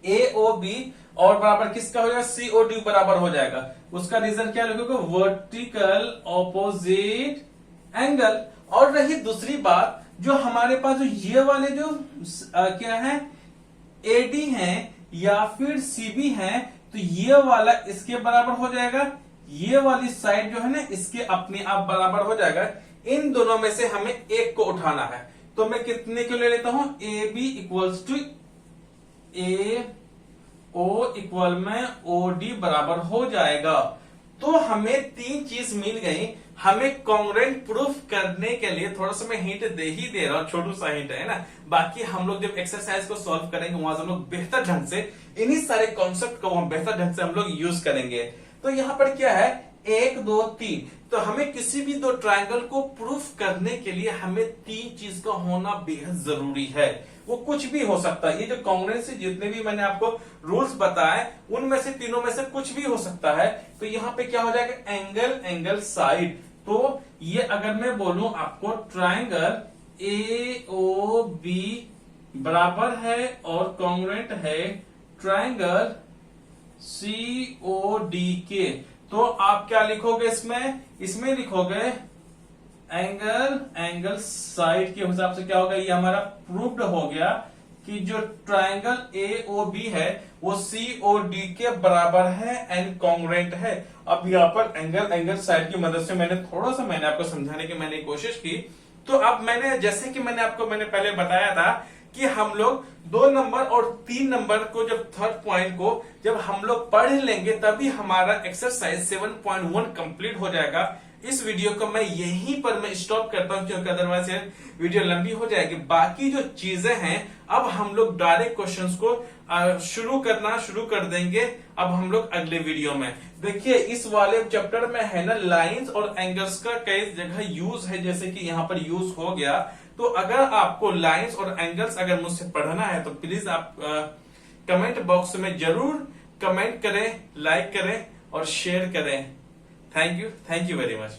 AOB और बराबर किसका हो जाएगा, COD बराबर हो जाएगा। उसका रीजन क्या लगेगा, वर्टिकल ऑपोजिट एंगल। और रही दूसरी बात, जो हमारे पास जो ये वाले जो क्या है, AD है या फिर CB है, तो ये वाला इसके बराबर हो जाएगा, ये वाली साइड जो है ना, इसके अपने आप बराबर हो जाएगा। इन दोनों में से हमें एक को उठाना है, तो मैं कितने को ले लेता हूं, AB equals to AO equal में OD बराबर हो जाएगा। तो हमें तीन चीज मिल गई। हमें कॉन्ग्रेंट प्रूफ करने के लिए थोड़ा सा मैं हिंट दे ही दे रहा हूं, छोटू सा हिंट है ना, बाकी हम लोग जब एक्सरसाइज को सॉल्व करेंगे वहां से हम लोग बेहतर ढंग से इन्हीं सारे कॉन्सेप्ट को हम बेहतर ढंग से हम लोग यूज करेंगे। तो यहां पर क्या है, 1 2 3, तो हमें किसी भी दो ट्रायंगल को प्रूफ करने के लिए हमें तीन चीज का होना बेहद जरूरी है। वो कुछ भी हो सकता है, ये जो कॉन्ग्रेंस से जितने भी मैंने आपको रूल्स बताए उनमें से तीनों में से कुछ भी हो सकता है। तो यहां पे क्या हो जाएगा, एंगल एंगल साइड। तो ये अगर मैं बोलूं आपको ट्रायंगल AOB बराबर है और कॉन्ग्रुएंट है ट्रायंगल COD के, तो आप क्या लिखोगे इसमें लिखोगे एंगल साइड के हिसाब से क्या होगा, ये हमारा प्रूव्ड हो गया कि जो ट्रायंगल AOB है वो COD के बराबर है एंड कॉन्ग्रुएंट है। अब यहाँ पर एंगल साइड की मदद से मैंने आपको समझाने की मैंने कोशिश की। तो अब जैसे कि मैंने पहले बताया था कि हम लोग 2 नंबर और 3 नंबर को जब थर्ड पॉइंट को जब हम लोग पढ़ लेंगे तभी हमारा एक्सरसाइज 7.1 कंप्लीट हो जाएगा। इस वीडियो को मैं यहीं पर स्टॉप करता हूं क्योंकि अदरवाइज वीडियो लंबी हो जाएगी। बाकी जो चीजें हैं अब हम लोग डायरेक्ट क्वेश्चंस को शुरू कर देंगे अब हम लोग अगले वीडियो में। देखिए इस वाले चैप्टर में है ना लाइंस और एंगल्स का कई जगह यूज है, जैसे कि यहाँ पर यूज हो गया। तो अगर आपको लाइंस और एंगल्स अगर मुझसे पढ़ना है तो प्लीज आप कमेंट बॉक्स में जरूर कमेंट करें, लाइक करें और शेयर करें। Thank you very much.